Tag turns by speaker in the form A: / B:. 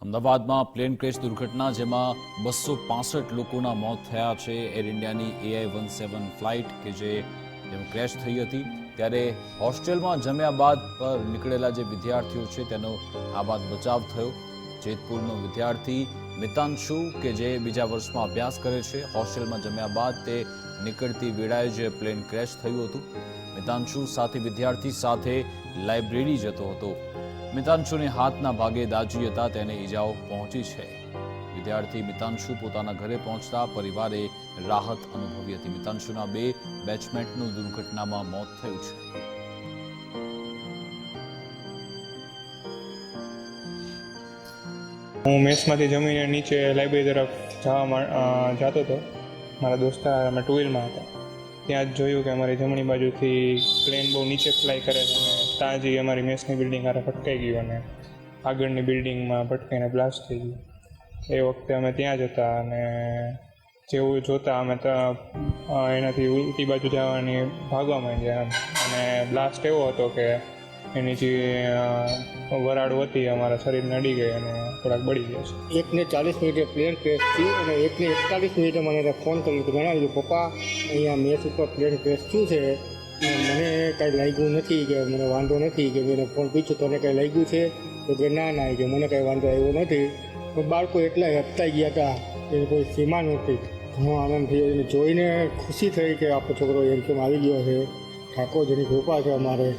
A: અમદાવાદમાં plane crash દુર્ઘટના જેમાં 265 લોકોના મોત થયા છે। એર ઇન્ડિયાની AI-17 ફ્લાઇટ કે જેનું ક્રેશ થઈ હતી ત્યારે હોસ્ટેલમાં જમ્યા બાદ પર નીકળેલા જે વિદ્યાર્થીઓ છે તેનો આ બાદ બચાવ થયો। જેતપુરનો વિદ્યાર્થી મિતાંશુ કે જે બીજા વર્ષમાં અભ્યાસ કરે છે, હોસ્ટેલમાં જમ્યા બાદ તે નીકળતી વેળાએ જ પ્લેન ક્રેશ થયું હતું। મિતાંશુ સાથે વિદ્યાર્થી સાથે લાઇબ્રેરી જતો હતો। મિતાંશુને હાથના ભાગે દાઝી હતા, તેને ઈજાઓ પહોંચી છે। વિદ્યાર્થી મિતાંશુ પોતાના ઘરે પહોંચતા પરિવારે રાહત અનુભવી હતી। મિતાંશુના 2 બેચમેટનું દુર્ઘટનામાં મોત થયું છે।
B: હું મેસમાંથી જમીને નીચે લાઇબ્રેરી તરફ જતો હતો। મારા દોસ્તાર અમે ટુ વ્હીલમાં હતા, ત્યાં જ જોયું કે અમારી જમણી બાજુથી પ્લેન બહુ નીચે ફ્લાય કરે છે અને ત્યાં જ અમારી મેસની બિલ્ડિંગ હારે ફટકાઈ ગયું અને આગળની બિલ્ડિંગમાં ભટકાઈને બ્લાસ્ટ થઈ ગયું। એ વખતે અમે ત્યાં જ હતા અને જેવું જોતાં અમે એનાથી ઉલટી બાજુ જવાની ભાગવા માંડ્યા અને બ્લાસ્ટ એવો હતો કે એની જે વરાળ હતી અમારા શરીરને અડી ગઈ અને થોડાક બળી ગયા છે।
C: 1:40 પ્લેન ક્રેશ થયું અને 1:41 મને ફોન કર્યો તો જણાવ્યું, પપ્પા અહીંયા મેસ ઉપર પ્લેન ક્રેશ થયું છે, મને કાંઈ લાગ્યું નથી, કે મને વાંધો નથી, કે મેં ફોન પૂછ્યું તને કાંઈ લાગ્યું છે તો કે ના કે મને કાંઈ વાંધો આવ્યો નથી। તો બાળકો એટલા હેપતાઈ ગયા હતા કે કોઈ સીમા નહોતી। ઘણો આનંદ થયો, એને જોઈને ખુશી થઈ કે આપણો છોકરો એમ કેમ આવી ગયો છે। ઠાકોરજીની કૃપા છે અમારે।